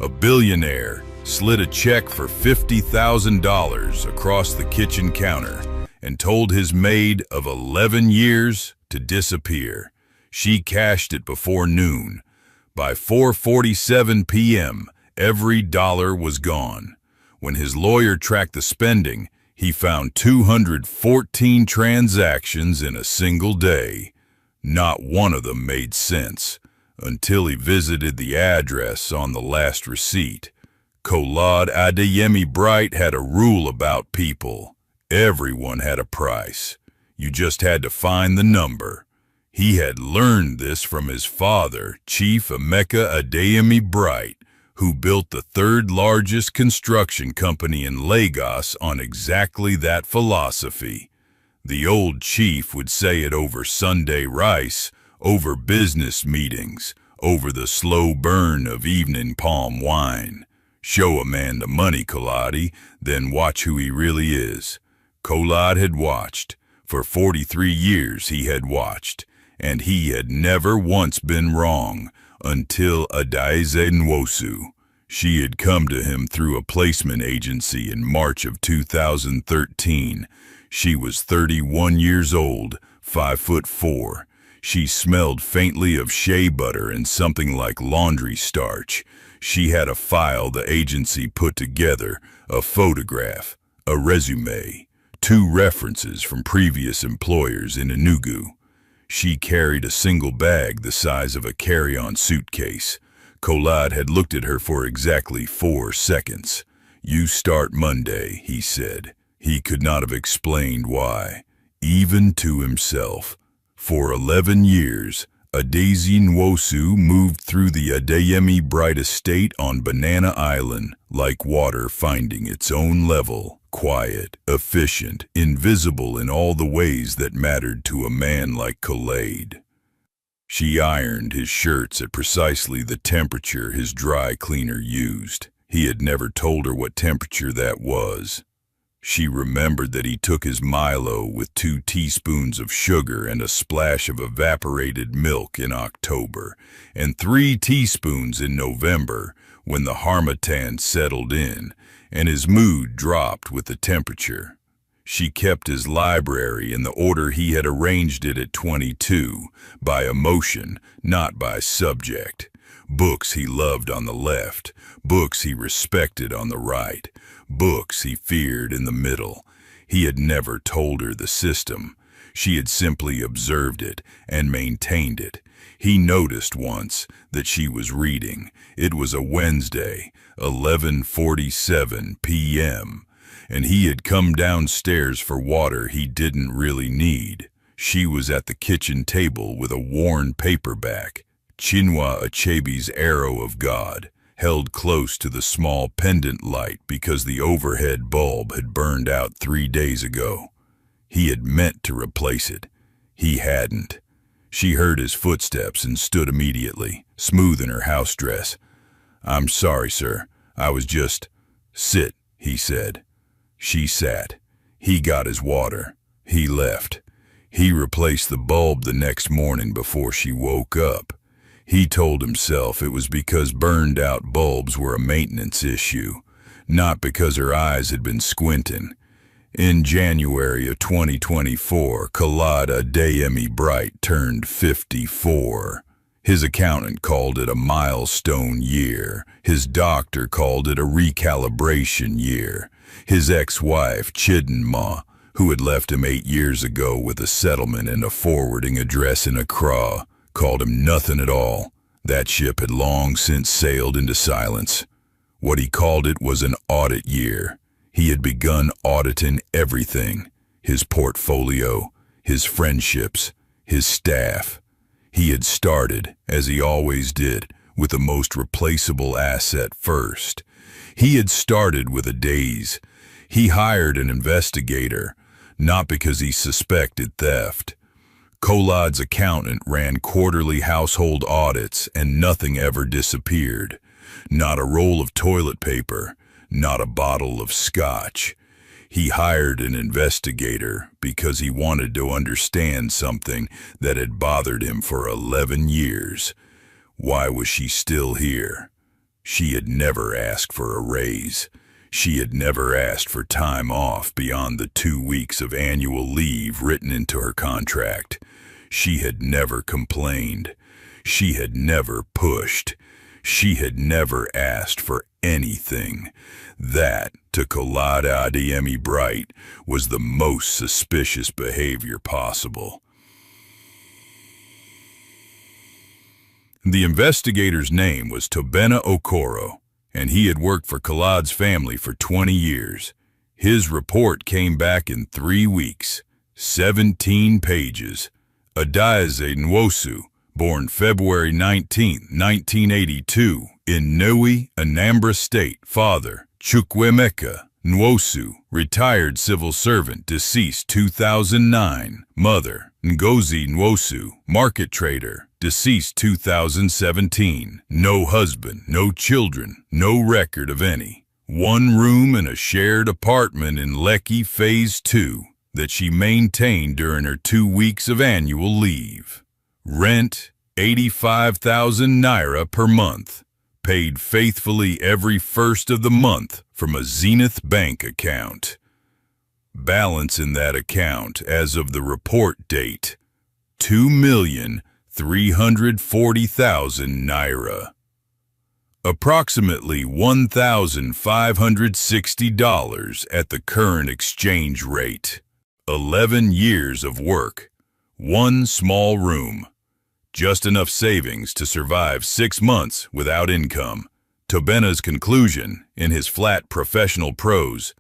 A billionaire slid a check for $50,000 across the kitchen counter and told his maid of 11 years to disappear. She cashed it before noon. By 4:47 p.m., every dollar was gone. When his lawyer tracked the spending, he found 214 transactions in a single day. Not one of them made sense until he visited the address on the last receipt. Kolad Adeyemi Bright had a rule about people. Everyone had a price. You just had to find the number. He had learned this from his father, Chief Emeka Adeyemi Bright, who built the third largest construction company in Lagos on exactly that philosophy. The old chief would say it over Sunday rice, over business meetings, over the slow burn of evening palm wine. Show a man the money, Koladi, then watch who he really is. Kolad had watched. For 43 years he had watched, and he had never once been wrong until Adaize Nwosu. She had come to him through a placement agency in March of 2013. She was 31 years old, 5'4". She smelled faintly of shea butter and something like laundry starch. She had a file the agency put together, a photograph, a resume, 2 references from previous employers in Enugu. She carried a single bag the size of a carry-on suitcase. Kolad had looked at her for exactly 4 seconds. "You start Monday," he said. He could not have explained why, even to himself. For 11 years, Adaize Nwosu moved through the Adeyemi Bright estate on Banana Island, like water finding its own level, quiet, efficient, invisible in all the ways that mattered to a man like Kolad. She ironed his shirts at precisely the temperature his dry cleaner used. He had never told her what temperature that was. She remembered that he took his Milo with 2 teaspoons of sugar and a splash of evaporated milk in October, and 3 teaspoons in November when the harmattan settled in and his mood dropped with the temperature. She kept his library in the order he had arranged it at 22, by emotion, not by subject. Books he loved on the left, books he respected on the right, books he feared in the middle. He had never told her the system. She had simply observed it and maintained it. He noticed once that she was reading. It was a Wednesday, 11:47 p.m., and he had come downstairs for water he didn't really need. She was at the kitchen table with a worn paperback, Chinua Achebe's Arrow of God, held close to the small pendant light because the overhead bulb had burned out 3 days ago. He had meant to replace it. He hadn't. She heard his footsteps and stood immediately, smooth in her house dress. "I'm sorry, sir. I was just—" "Sit," he said. She sat. He got his water. He left. He replaced the bulb the next morning before she woke up. He told himself it was because burned-out bulbs were a maintenance issue, not because her eyes had been squinting. In January of 2024, Kolad Adeyemi Bright turned 54. His accountant called it a milestone year. His doctor called it a recalibration year. His ex-wife, Chidinma, who had left him 8 years ago with a settlement and a forwarding address in Accra, called him nothing at all. That ship had long since sailed into silence. What he called it was an audit year. He had begun auditing everything: his portfolio, his friendships, his staff. He had started, as he always did, with the most replaceable asset first. He had started with a daze. He hired an investigator, not because he suspected theft. Kolad's accountant ran quarterly household audits, and nothing ever disappeared. Not a roll of toilet paper, not a bottle of scotch. He hired an investigator because he wanted to understand something that had bothered him for 11 years. Why was she still here? She had never asked for a raise. She had never asked for time off beyond the 2 weeks of annual leave written into her contract. She had never complained. She had never pushed. She had never asked for anything. That, to Colada Ademi Bright, was the most suspicious behavior possible. The investigator's name was Tobena Okoro, and he had worked for Khalad's family for 20 years. His report came back in 3 weeks, 17 pages. Adaeze Nwosu, born February 19, 1982, in Nnewi, Anambra State. Father, Chukwuemeka Nwosu, retired civil servant, deceased 2009. Mother, Ngozi Nwosu, market trader, deceased 2017. No husband, no children, no record of any. 1 room in a shared apartment in Lekki Phase 2 that she maintained during her 2 weeks of annual leave. Rent, 85,000 naira per month, paid faithfully every first of the month from a Zenith Bank account. Balance in that account as of the report date, 2,340,000 naira. Approximately $1,560 at the current exchange rate. 11 years of work, 1 small room. Just enough savings to survive 6 months without income. Tobena's conclusion, in his flat professional prose: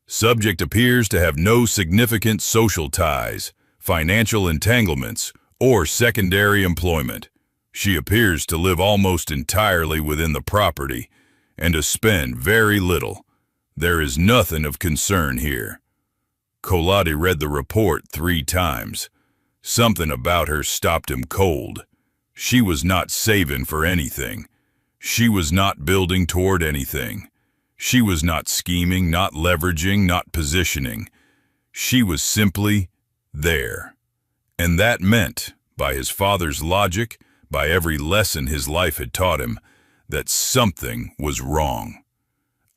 subject appears to have no significant social ties, financial entanglements, or secondary employment. She appears to live almost entirely within the property and to spend very little. There is nothing of concern here. Kolade read the report 3 times. Something about her stopped him cold. She was not saving for anything. She was not building toward anything. She was not scheming, not leveraging, not positioning. She was simply there. And that meant, by his father's logic, by every lesson his life had taught him, that something was wrong.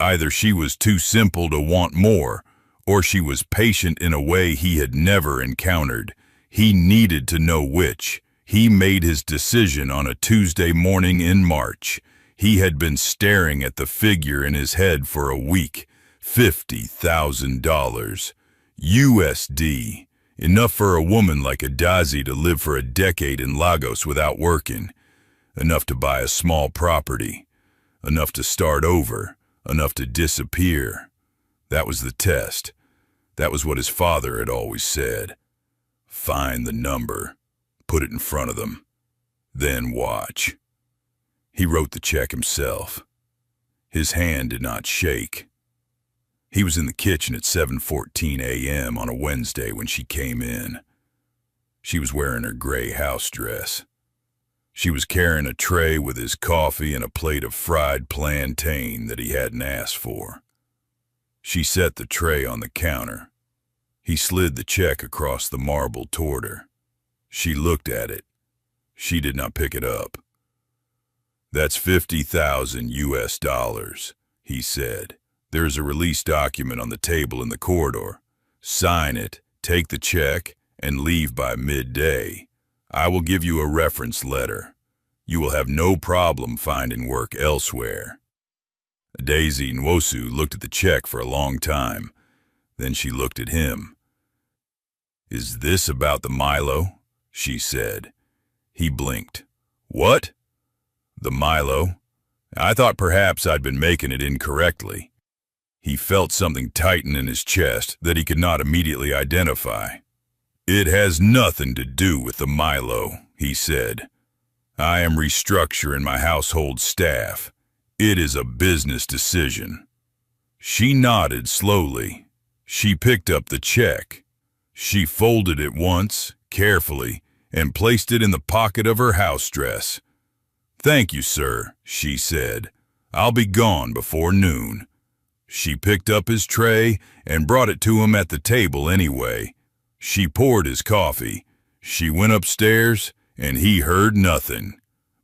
Either she was too simple to want more, or she was patient in a way he had never encountered. He needed to know which. He made his decision on a Tuesday morning in March. He had been staring at the figure in his head for a week. $50,000. USD. Enough for a woman like Adaeze to live for a decade in Lagos without working. Enough to buy a small property. Enough to start over. Enough to disappear. That was the test. That was what his father had always said. Find the number. Put it in front of them. Then watch. He wrote the check himself. His hand did not shake. He was in the kitchen at 7:14 a.m. on a Wednesday when she came in. She was wearing her gray house dress. She was carrying a tray with his coffee and a plate of fried plantain that he hadn't asked for. She set the tray on the counter. He slid the check across the marble toward her. She looked at it. She did not pick it up. That's 50,000 US dollars, he said. There is a release document on the table in the corridor. Sign it, take the check, and leave by midday. I will give you a reference letter. You will have no problem finding work elsewhere. Adaeze Nwosu looked at the check for a long time. Then she looked at him. Is this about the Milo? She said. He blinked. What? The Milo? I thought perhaps I'd been making it incorrectly. He felt something tighten in his chest that he could not immediately identify. It has nothing to do with the Milo, he said. I am restructuring my household staff. It is a business decision. She nodded slowly. She picked up the check. She folded it once, carefully, and placed it in the pocket of her house dress. Thank you, sir, she said. I'll be gone before noon. She picked up his tray and brought it to him at the table anyway. She poured his coffee. She went upstairs, and he heard nothing.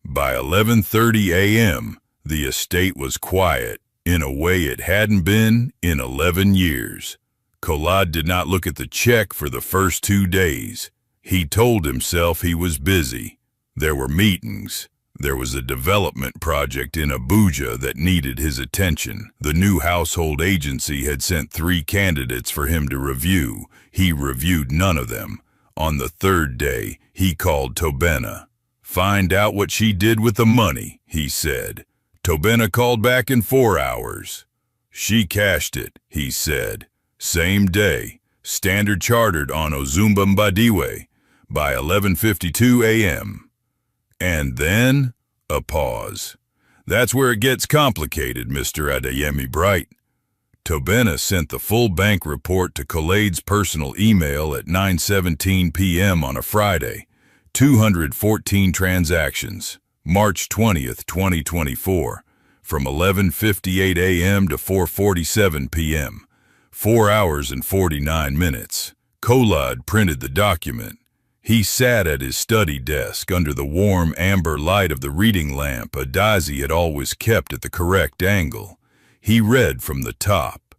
By 11:30 a.m., The estate was quiet, in a way it hadn't been in 11 years. Kolad did not look at the check for the first 2 days. He told himself he was busy. There were meetings. There was a development project in Abuja that needed his attention. The new household agency had sent 3 candidates for him to review. He reviewed none of them. On the 3rd day, he called Tobena. "Find out what she did with the money," he said. Tobena called back in 4 hours. "She cashed it," he said. Same day, Standard Chartered on Ozumba Mbadiwe by 11:52 a.m. And then, a pause. "That's where it gets complicated, Mr. Adeyemi Bright." Tobena sent the full bank report to Kolad's personal email at 9:17 p.m. on a Friday. 214 transactions, March 20th, 2024, from 11:58 a.m. to 4:47 p.m. 4 hours and 49 minutes. Kolad printed the document. He sat at his study desk under the warm amber light of the reading lamp Adazi had always kept at the correct angle. He read from the top,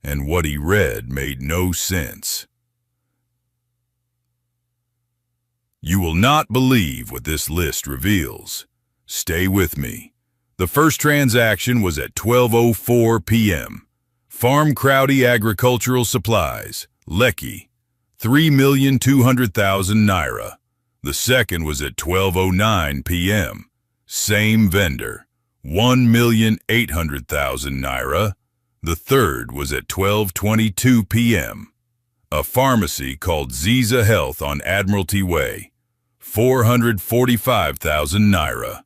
and what he read made no sense. "You will not believe what this list reveals. Stay with me." The first transaction was at 12:04 p.m. Farm Crowdy Agricultural Supplies, Lekki, 3,200,000 naira. The second was at 12:09 p.m. Same vendor, 1,800,000 naira. The third was at 12:22 p.m. A pharmacy called Ziza Health on Admiralty Way, 445,000 naira.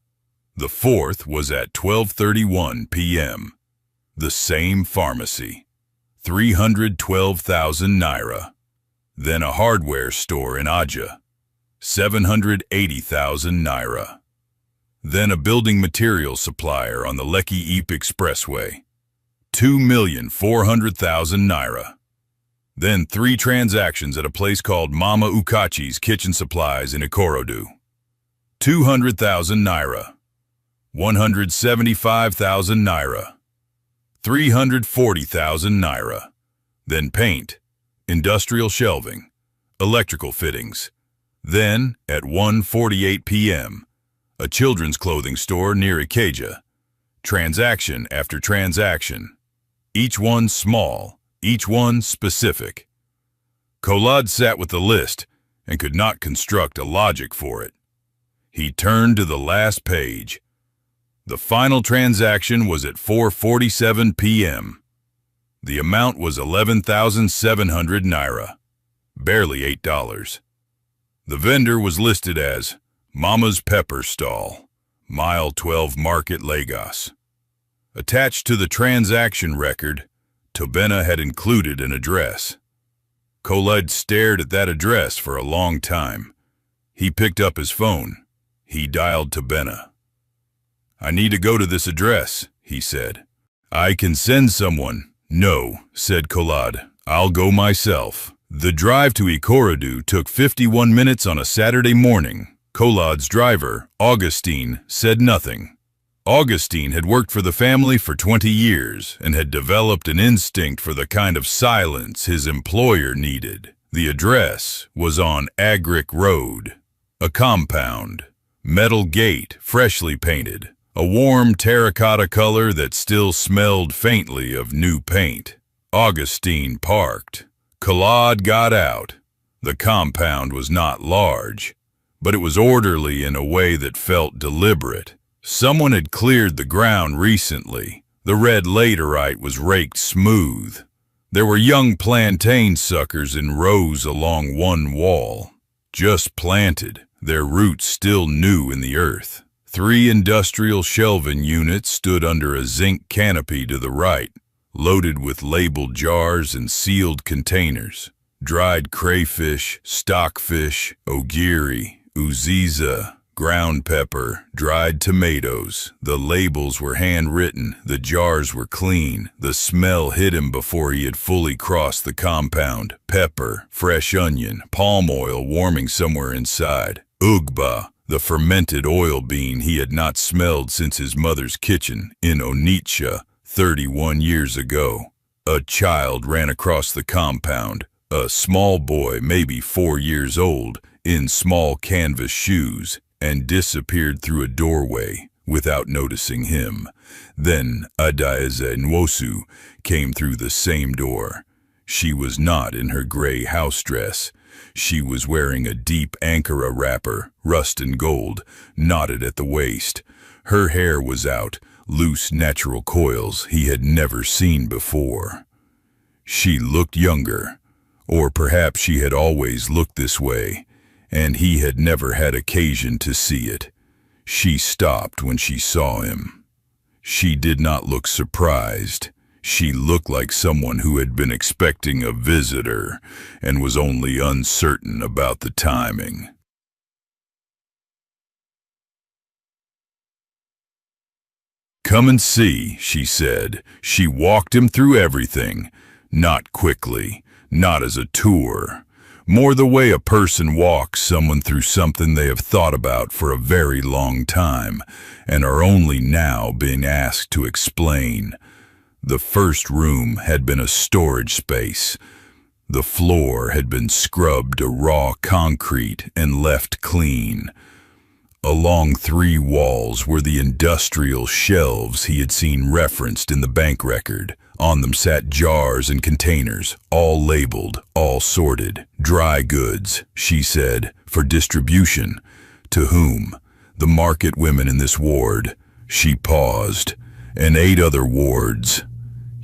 The fourth was at 12:31 p.m. The same pharmacy, 312,000 naira. Then a hardware store in Aja, 780,000 naira. Then a building material supplier on the Lekki-Ipe Expressway, 2,400,000 naira. Then 3 transactions at a place called Mama Ukachi's Kitchen Supplies in Ikorodu, 200,000 naira, 175,000 naira, 340,000 naira. Then paint, industrial shelving, electrical fittings. Then, at 1:48 p.m., a children's clothing store near Ikeja. Transaction after transaction, each one small, each one specific. Kolad sat with the list and could not construct a logic for it. He turned to the last page. The final transaction was at 4:47 p.m. The amount was 11,700 naira, barely $8. The vendor was listed as Mama's Pepper Stall, Mile 12 Market, Lagos. Attached to the transaction record, Tobena had included an address. Kolad stared at that address for a long time. He picked up his phone. He dialed Tobena. "I need to go to this address," he said. "I can send someone." "No," said Kolad. "I'll go myself." The drive to Ikorodu took 51 minutes on a Saturday morning. Kolad's driver, Augustine, said nothing. Augustine had worked for the family for 20 years and had developed an instinct for the kind of silence his employer needed. The address was on Agric Road, a compound, metal gate freshly painted, a warm terracotta color that still smelled faintly of new paint. Augustine parked. Kolad got out. The compound was not large, but it was orderly in a way that felt deliberate. Someone had cleared the ground recently. The red laterite was raked smooth. There were young plantain suckers in rows along one wall, just planted, their roots still new in the earth. 3 industrial shelving units stood under a zinc canopy to the right, loaded with labeled jars and sealed containers. Dried crayfish, stockfish, ogiri, uziza, ground pepper, dried tomatoes. The labels were handwritten, the jars were clean. The smell hit him before he had fully crossed the compound. Pepper, fresh onion, palm oil warming somewhere inside. Ugba, the fermented oil bean he had not smelled since his mother's kitchen in Onitsha 31 years ago. A child ran across the compound, a small boy, maybe 4 years old, in small canvas shoes, and disappeared through a doorway without noticing him. Then Adaeze Nwosu came through the same door. She was not in her gray house dress. She was wearing a deep Ankara wrapper, rust and gold, knotted at the waist. Her hair was out, loose natural coils he had never seen before. She looked younger, or perhaps she had always looked this way, and he had never had occasion to see it. She stopped when she saw him. She did not look surprised. She looked like someone who had been expecting a visitor and was only uncertain about the timing. "Come and see," she said. She walked him through everything, not quickly, not as a tour, more the way a person walks someone through something they have thought about for a very long time and are only now being asked to explain. The first room had been a storage space. The floor had been scrubbed to raw concrete and left clean. Along 3 walls were the industrial shelves he had seen referenced in the bank record. On them sat jars and containers, all labeled, all sorted. "Dry goods," she said, "for distribution." "To whom?" "The market women in this ward." She paused. "And 8 other wards."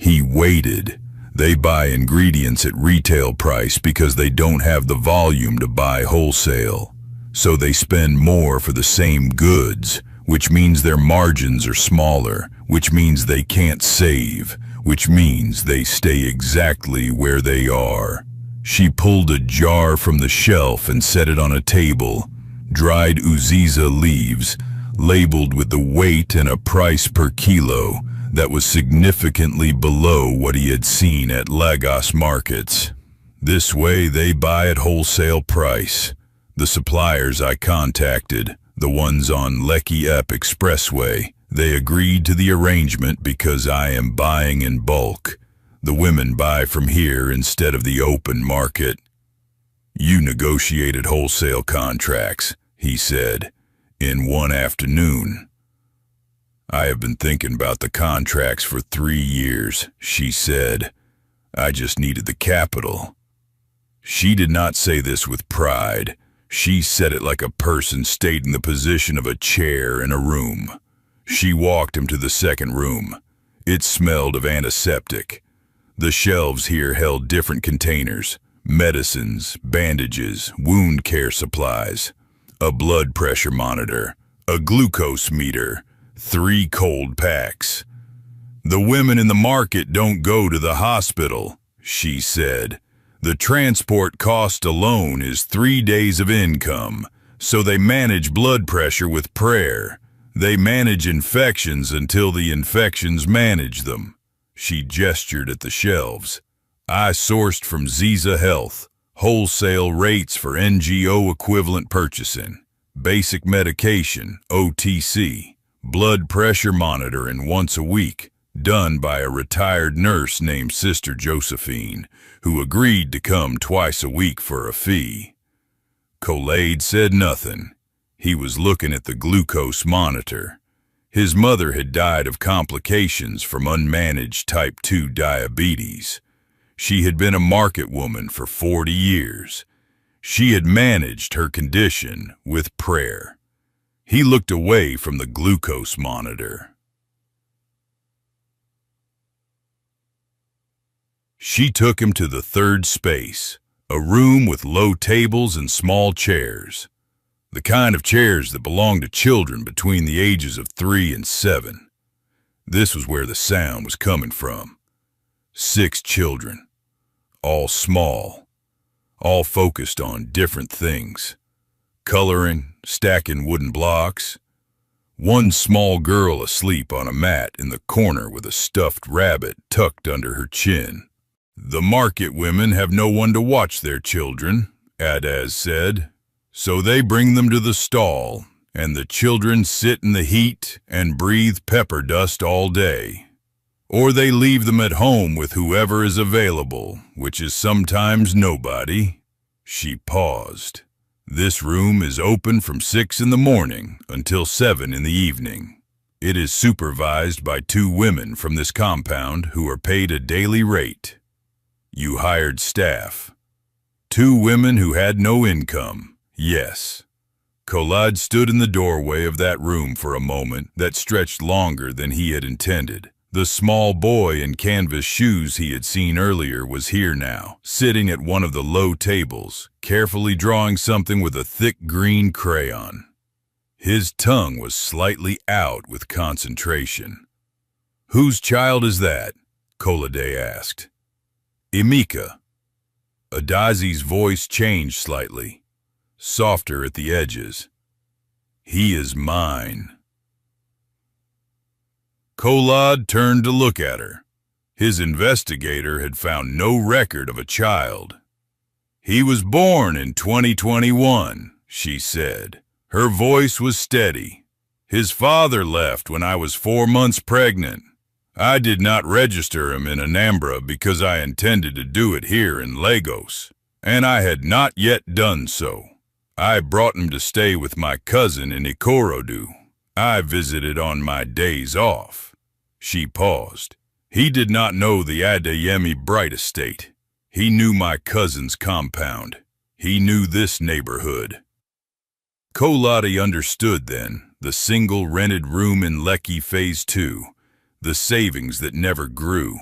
He waited. "They buy ingredients at retail price because they don't have the volume to buy wholesale. So they spend more for the same goods, which means their margins are smaller, which means they can't save, which means they stay exactly where they are." She pulled a jar from the shelf and set it on a table. Dried uziza leaves, labeled with the weight and a price per kilo that was significantly below what he had seen at Lagos markets. "This way they buy at wholesale price. The suppliers I contacted, the ones on Lekki Ep Expressway, they agreed to the arrangement because I am buying in bulk. The women buy from here instead of the open market." "You negotiated wholesale contracts," he said, "in one afternoon." "I have been thinking about the contracts for 3 years," she said. "I just needed the capital." She did not say this with pride. She said it like a person stayed in the position of a chair in a room. She walked him to the second room. It smelled of antiseptic. The shelves here held different containers: medicines, bandages, wound care supplies, a blood pressure monitor, a glucose meter, 3 cold packs. "The women in the market don't go to the hospital," she said. "The transport cost alone is 3 days of income, so they manage blood pressure with prayer. They manage infections until the infections manage them." She gestured at the shelves. "I sourced from Ziza Health, wholesale rates for NGO equivalent purchasing, basic medication, OTC, blood pressure monitoring once a week, done by a retired nurse named Sister Josephine, who agreed to come twice a week for a fee." Kolayde said nothing. He was looking at the glucose monitor. His mother had died of complications from unmanaged type 2 diabetes. She had been a market woman for 40 years. She had managed her condition with prayer. He looked away from the glucose monitor. She took him to the third space, a room with low tables and small chairs. The kind of chairs that belong to children between the ages of 3 and 7. This was where the sound was coming from. 6 children, all small, all focused on different things. Coloring, stacking wooden blocks. One small girl asleep on a mat in the corner with a stuffed rabbit tucked under her chin. "The market women have no one to watch their children," Adaz said, "so they bring them to the stall. and the children sit in the heat and breathe pepper dust all day. Or they leave them at home with whoever is available, which is sometimes nobody. She paused. This room is open from 6 in the morning until 7 in the evening. It is supervised by 2 women from this compound who are paid a daily rate. You hired staff. 2 women who had no income, yes. Collard stood in the doorway of that room for a moment that stretched longer than he had intended. The small boy in canvas shoes he had seen earlier was here now, sitting at one of the low tables, carefully drawing something with a thick green crayon. His tongue was slightly out with concentration. "Whose child is that?" Collard asked. "Emeka." Adazi's voice changed slightly, softer at the edges. "He is mine." Collard turned to look at her. His investigator had found no record of a child. "He was born in 2021, she said. Her voice was steady. "His father left when I was 4 months pregnant. I did not register him in Anambra because I intended to do it here in Lagos, and I had not yet done so. I brought him to stay with my cousin in Ikorodu. I visited on my days off." She paused. "He did not know the Adeyemi Bright estate. He knew my cousin's compound. He knew this neighborhood." Koladi understood then, the single rented room in Lekki Phase 2, the savings that never grew,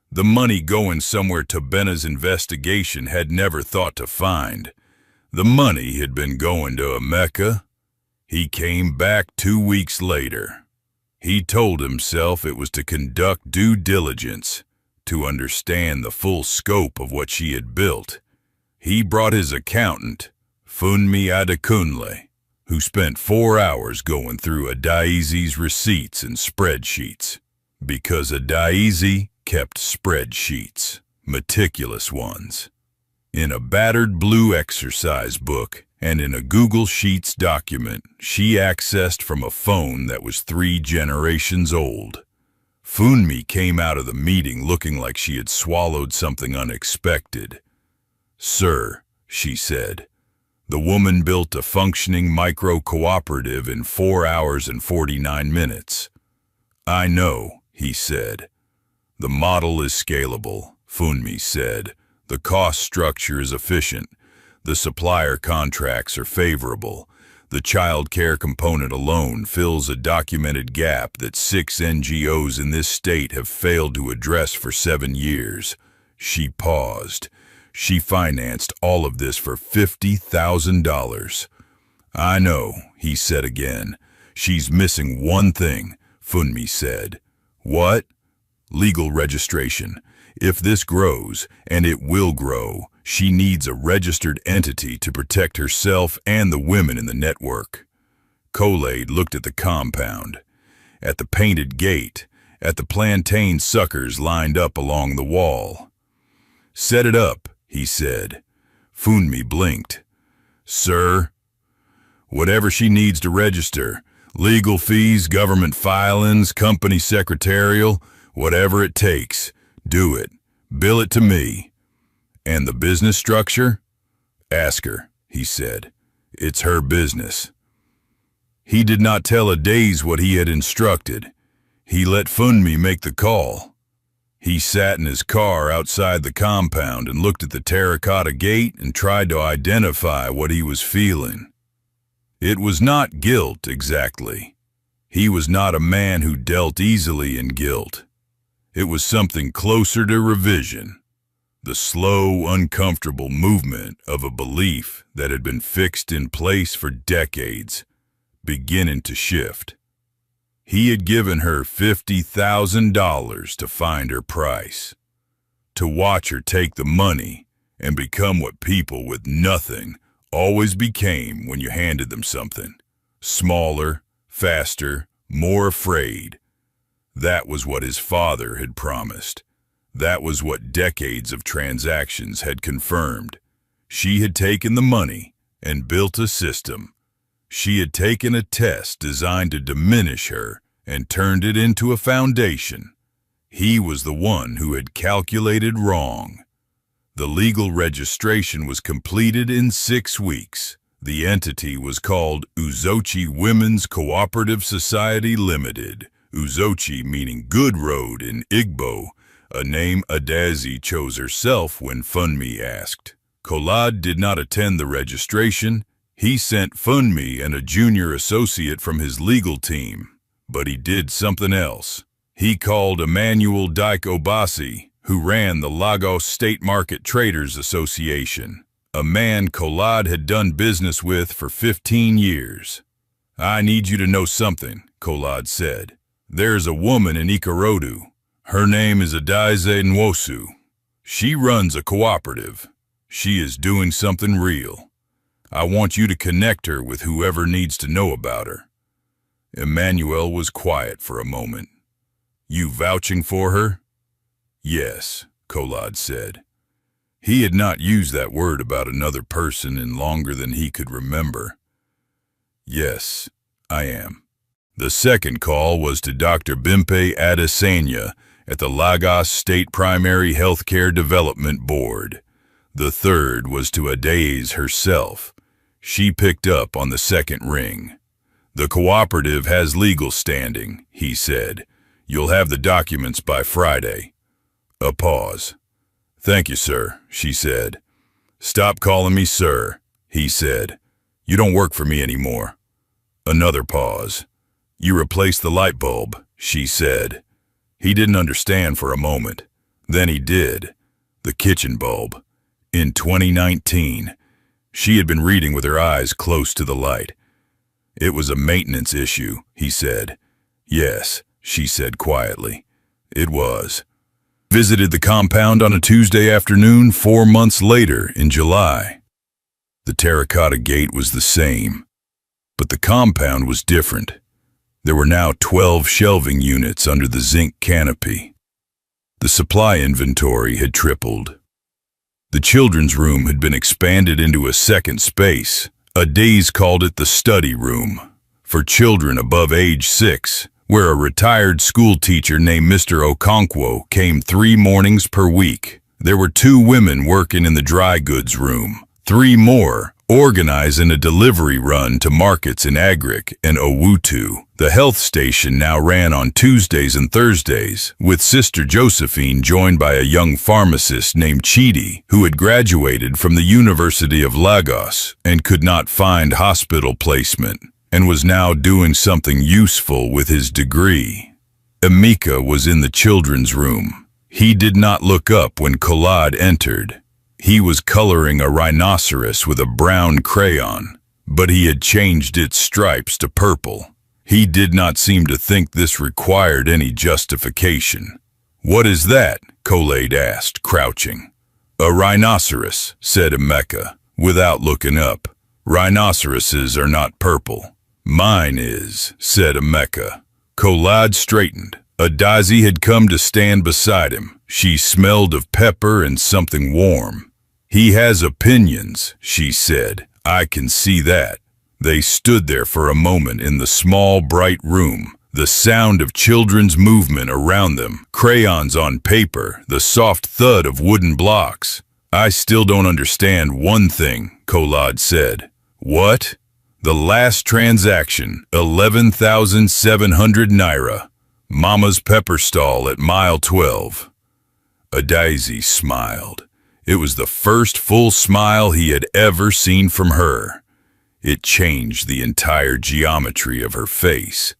the money going somewhere Tabena's investigation had never thought to find. The money had been going to Emeka. He came back 2 weeks later. He told himself it was to conduct due diligence, to understand the full scope of what she had built. He brought his accountant, Funmi Adekunle, who spent 4 hours going through Adaizi's receipts and spreadsheets, because Adaizi kept spreadsheets, meticulous ones, in a battered blue exercise book and in a Google Sheets document she accessed from a phone that was 3 generations old. Funmi came out of the meeting looking like she had swallowed something unexpected. "Sir," she said, "the woman built a functioning micro-cooperative in 4 hours and 49 minutes. "I know," he said. "The model is scalable," Funmi said. "The cost structure is efficient. The supplier contracts are favorable. The child care component alone fills a documented gap that 6 NGOs in this state have failed to address for 7 years. She paused. She financed all of this for $50,000. "I know," he said again. "She's missing one thing," Funmi said. "What?" "Legal registration. If this grows, and it will grow, she needs a registered entity to protect herself and the women in the network." Collade looked at the compound, at the painted gate, at the plantain suckers lined up along the wall. "Set it up," he said. Funmi blinked. "Sir?" "Whatever she needs to register, legal fees, government filings, company secretarial, whatever it takes. Do it. Bill it to me." "And the business structure?" "Ask her," he said. "It's her business." He did not tell Adaze what he had instructed. He let Funmi make the call. He sat in his car outside the compound and looked at the terracotta gate and tried to identify what he was feeling. It was not guilt, exactly. He was not a man who dealt easily in guilt. It was something closer to revision, the slow, uncomfortable movement of a belief that had been fixed in place for decades, beginning to shift. He had given her $50,000 to find her price, to watch her take the money and become what people with nothing always became when you handed them something. Smaller, faster, more afraid. That was what his father had promised. That was what decades of transactions had confirmed. She had taken the money and built a system. She had taken a test designed to diminish her and turned it into a foundation. He was the one who had calculated wrong. The legal registration was completed in 6 weeks. The entity was called Uzochi Women's Cooperative Society Limited, Uzochi meaning good road in Igbo, a name Adazi chose herself when Funmi asked. Kolad did not attend the registration. He sent Funmi and a junior associate from his legal team. But he did something else. He called Emmanuel Dike Obasi, who ran the Lagos State Market Traders Association, a man Kolad had done business with for 15 years. "I need you to know something," Kolad said. "There's a woman in Ikorodu. Her name is Adaize Nwosu. She runs a cooperative. She is doing something real. I want you to connect her with whoever needs to know about her." Emmanuel was quiet for a moment. "You vouching for her?" "Yes," Kolad said. He had not used that word about another person in longer than he could remember. "Yes, I am." The second call was to Dr. Bimpe Adesanya at the Lagos State Primary Healthcare Development Board. The third was to Adaize herself. She picked up on the second ring. "The cooperative has legal standing," he said. "You'll have the documents by Friday." A pause. "Thank you, sir," she said. "Stop calling me sir," he said. "You don't work for me anymore." Another pause. "You replaced the light bulb," she said. He didn't understand for a moment. Then he did. The kitchen bulb. In 2019. She had been reading with her eyes close to the light. "It was a maintenance issue," he said. "Yes," she said quietly. "It was." Visited the compound on a Tuesday afternoon 4 months later in July. The terracotta gate was the same, but the compound was different. There were now 12 shelving units under the zinc canopy. The supply inventory had tripled. The children's room had been expanded into a second space. Adaize called it the study room, for children above age 6, where a retired school teacher named Mr. Okonkwo came 3 mornings per week. There were 2 women working in the dry goods room, 3 more organizing a delivery run to markets in Agric and Owutu. The health station now ran on Tuesdays and Thursdays, with Sister Josephine joined by a young pharmacist named Chidi, who had graduated from the University of Lagos and could not find hospital placement, and was now doing something useful with his degree. Emeka was in the children's room. He did not look up when Kolad entered. He was coloring a rhinoceros with a brown crayon, but he had changed its stripes to purple. He did not seem to think this required any justification. "What is that?" Kolad asked, crouching. "A rhinoceros," said Emeka, without looking up. "Rhinoceroses are not purple." "Mine is," said Emeka. Kolad straightened. Adaize had come to stand beside him. She smelled of pepper and something warm. "He has opinions," she said. "I can see that." They stood there for a moment in the small, bright room, the sound of children's movement around them, crayons on paper, the soft thud of wooden blocks. "I still don't understand one thing," Kolad said. "What?" "The last transaction, 11,700 naira. Mama's pepper stall at mile 12. Adaize smiled. It was the first full smile he had ever seen from her. It changed the entire geometry of her face.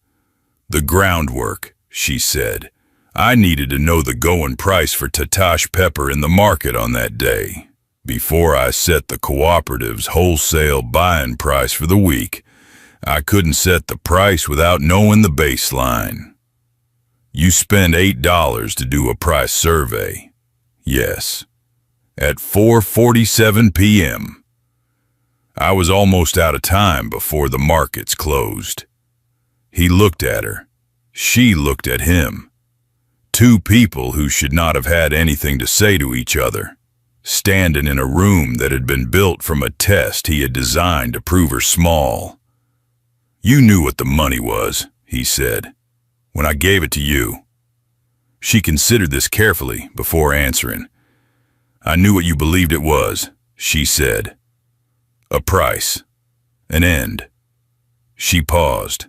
"The groundwork," she said. "I needed to know the going price for Tatash pepper in the market on that day. Before I set the cooperative's wholesale buying price for the week, I couldn't set the price without knowing the baseline." "You spend $8 to do a price survey." "Yes." At 4:47 p.m. I was almost out of time before the markets closed. He looked at her. She looked at him. 2 people who should not have had anything to say to each other, standing in a room that had been built from a test he had designed to prove her small. "You knew what the money was," he said, "when I gave it to you." She considered this carefully before answering. "I knew what you believed it was," she said. "A price. An end." She paused.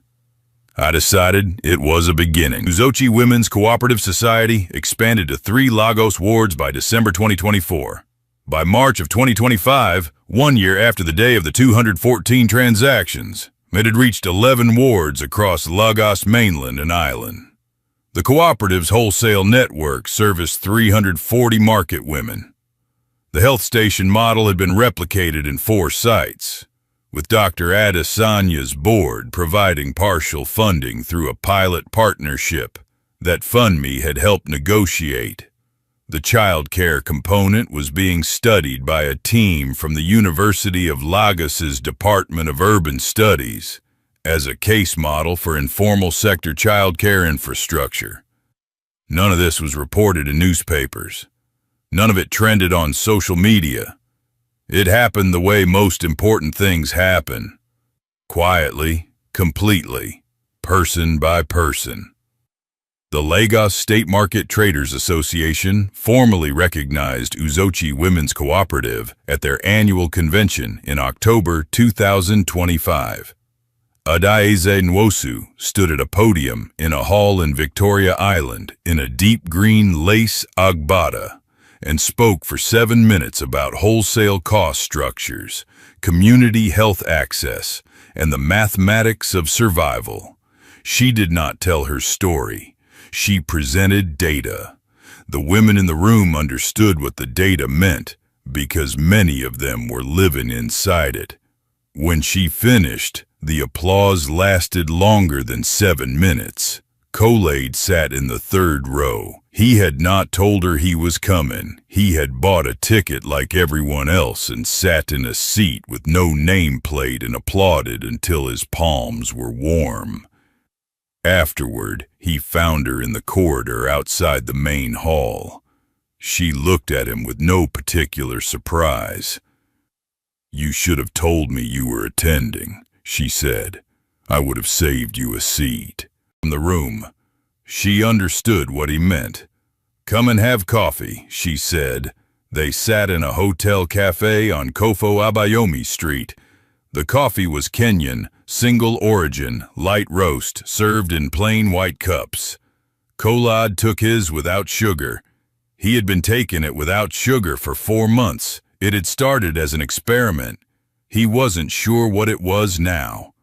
"I decided it was a beginning." Uzochi Women's Cooperative Society expanded to 3 Lagos wards by December 2024. By March of 2025, 1 year after the day of the 214 transactions, it had reached 11 wards across Lagos mainland and island. The cooperative's wholesale network serviced 340 market women. The health station model had been replicated in 4 sites, with Dr. Adesanya's board providing partial funding through a pilot partnership that FundMe had helped negotiate. The child care component was being studied by a team from the University of Lagos's Department of Urban Studies as a case model for informal sector child care infrastructure. None of this was reported in newspapers. None of it trended on social media. It happened the way most important things happen. Quietly, completely, person by person. The Lagos State Market Traders Association formally recognized Uzochi Women's Cooperative at their annual convention in October 2025. Adaeze Nwosu stood at a podium in a hall in Victoria Island in a deep green lace agbada and spoke for 7 minutes about wholesale cost structures, community health access, and the mathematics of survival. She did not tell her story. She presented data. The women in the room understood what the data meant because many of them were living inside it. When she finished, the applause lasted longer than 7 minutes. Kool-Aid sat in the 3rd row. He had not told her he was coming. He had bought a ticket like everyone else and sat in a seat with no nameplate and applauded until his palms were warm. Afterward, he found her in the corridor outside the main hall. She looked at him with no particular surprise. "You should have told me you were attending," she said. "I would have saved you a seat." From the room, she understood what he meant. "Come and have coffee," she said. They sat in a hotel cafe on Kofo Abayomi Street. The coffee was Kenyan, single origin, light roast, served in plain white cups. Kolad took his without sugar. He had been taking it without sugar for 4 months. It had started as an experiment. He wasn't sure what it was now.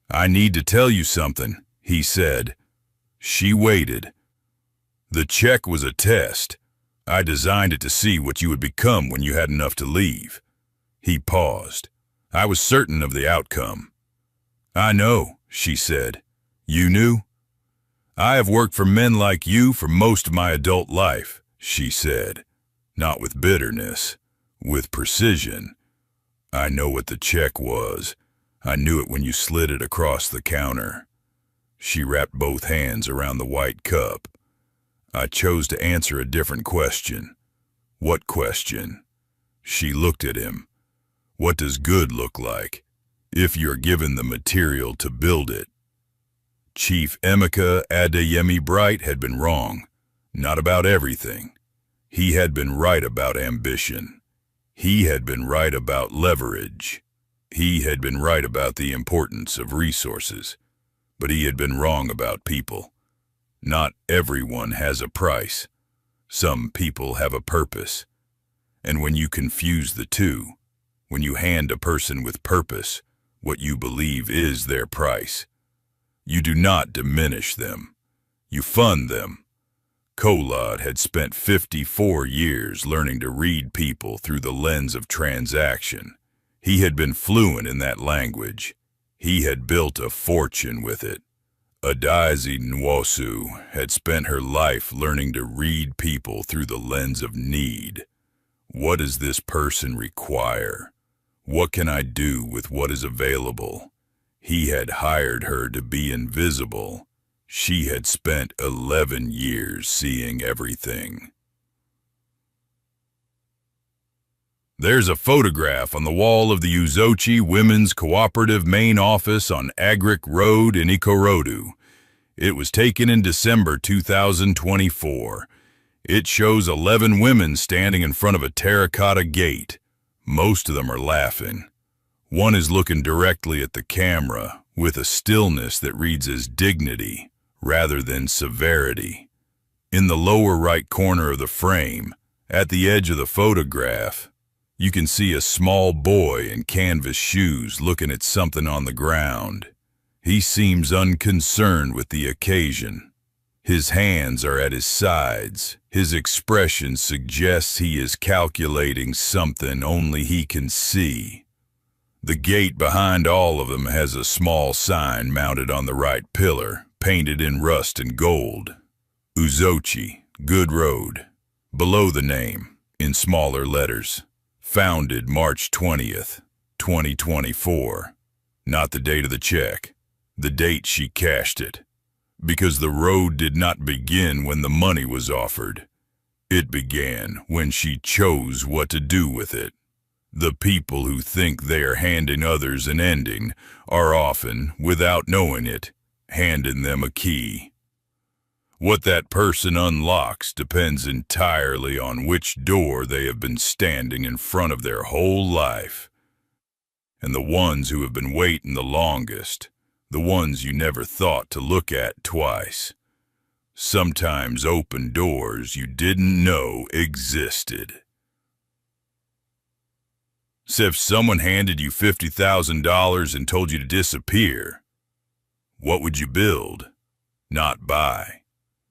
"I need to tell you something," he said. She waited. "The check was a test. I designed it to see what you would become when you had enough to leave." He paused. "I was certain of the outcome." "I know," she said. "You knew?" "I have worked for men like you for most of my adult life," she said. Not with bitterness, with precision. "I know what the check was. I knew it when you slid it across the counter." She wrapped both hands around the white cup. "I chose to answer a different question." "What question?" She looked at him. "What does good look like, if you're given the material to build it?" Chief Emeka Adeyemi Bright had been wrong. Not about everything. He had been right about ambition. He had been right about leverage. He had been right about the importance of resources. But he had been wrong about people. Not everyone has a price. Some people have a purpose. And when you confuse the two, when you hand a person with purpose what you believe is their price, you do not diminish them. You fund them. Kolad had spent 54 years learning to read people through the lens of transaction. He had been fluent in that language. He had built a fortune with it. Adaeze Nwosu had spent her life learning to read people through the lens of need. What does this person require? What can I do with what is available? He had hired her to be invisible. She had spent 11 years seeing everything. There's a photograph on the wall of the Uzochi Women's Cooperative main office on Agric Road in Ikorodu. It was taken in December 2024. It shows 11 women standing in front of a terracotta gate. Most of them are laughing. One is looking directly at the camera with a stillness that reads as dignity rather than severity. In the lower right corner of the frame, at the edge of the photograph, you can see a small boy in canvas shoes looking at something on the ground. He seems unconcerned with the occasion. His hands are at his sides. His expression suggests he is calculating something only he can see. The gate behind all of them has a small sign mounted on the right pillar, painted in rust and gold. Uzochi, Good Road. Below the name, in smaller letters. Founded March 20th, 2024. Not the date of the check, the date she cashed it. Because the road did not begin when the money was offered. It began when she chose what to do with it. The people who think they are handing others an ending are often, without knowing it, handing them a key. What that person unlocks depends entirely on which door they have been standing in front of their whole life. And the ones who have been waiting the longest, the ones you never thought to look at twice, sometimes open doors you didn't know existed. So if someone handed you $50,000 and told you to disappear, what would you build? Not buy.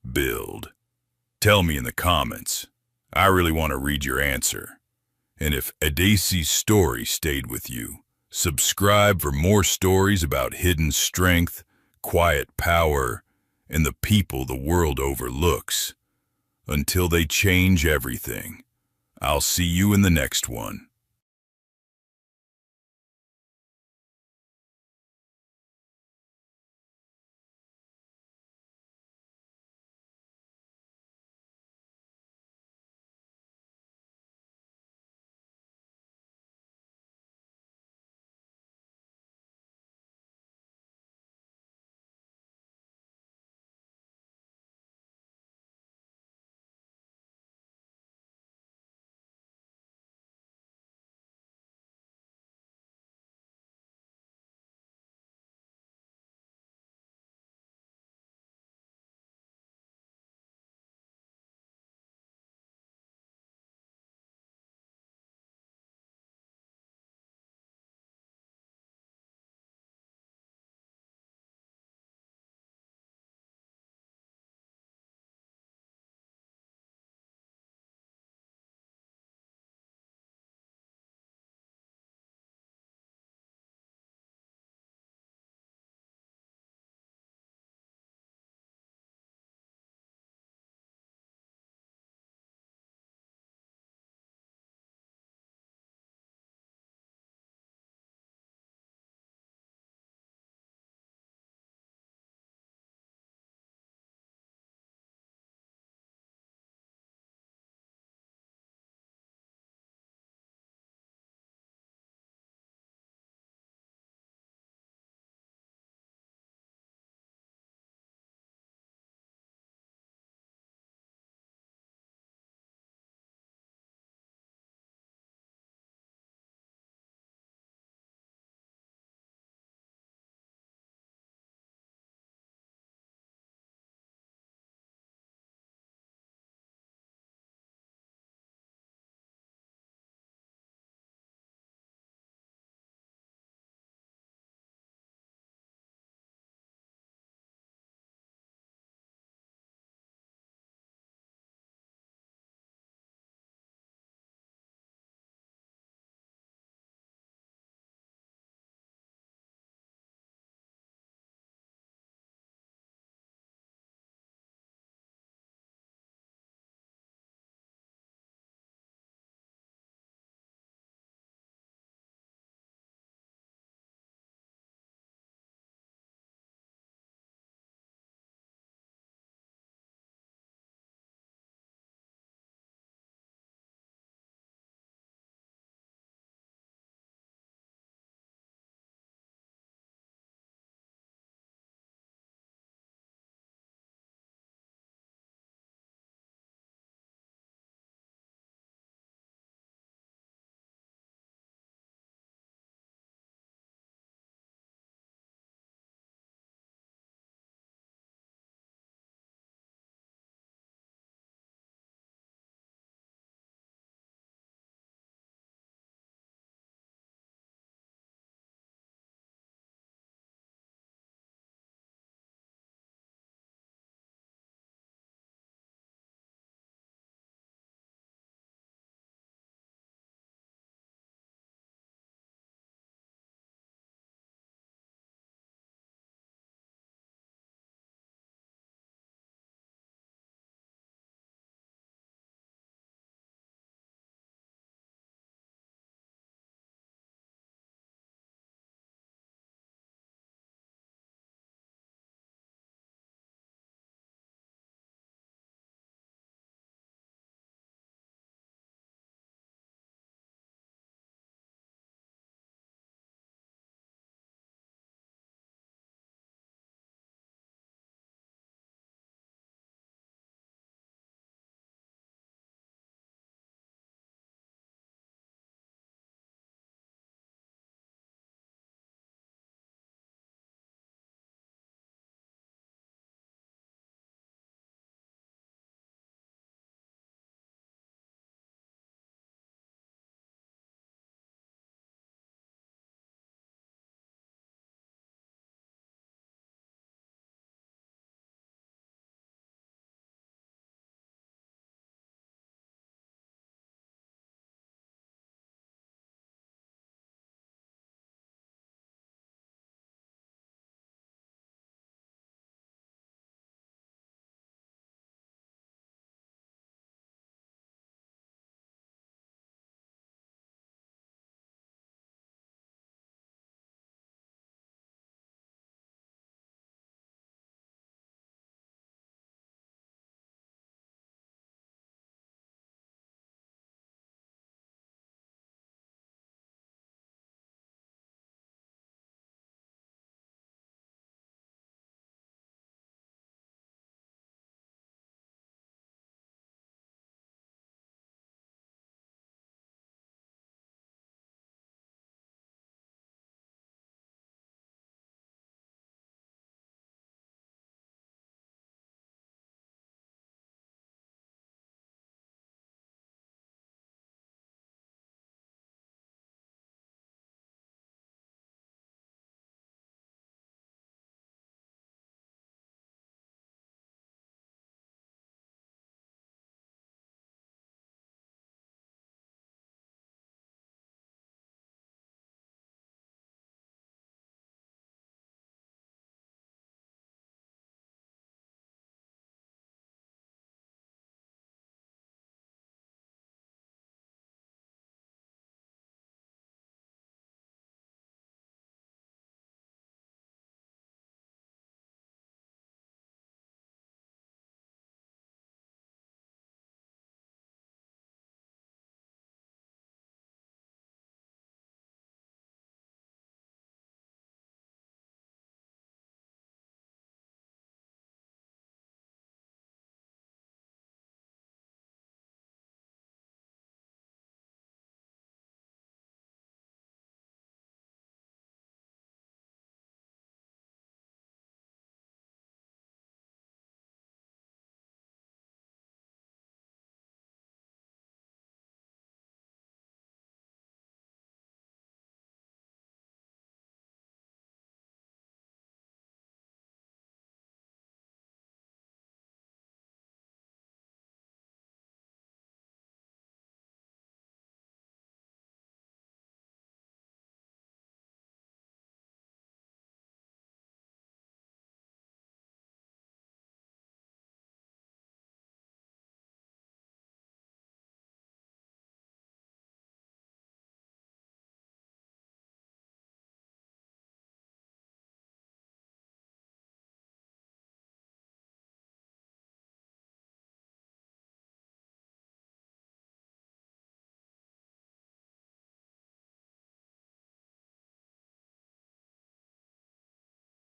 Build. Tell me in the comments. I really want to read your answer. And if Adesi's story stayed with you, subscribe for more stories about hidden strength, quiet power, and the people the world overlooks. Until they change everything. I'll see you in the next one.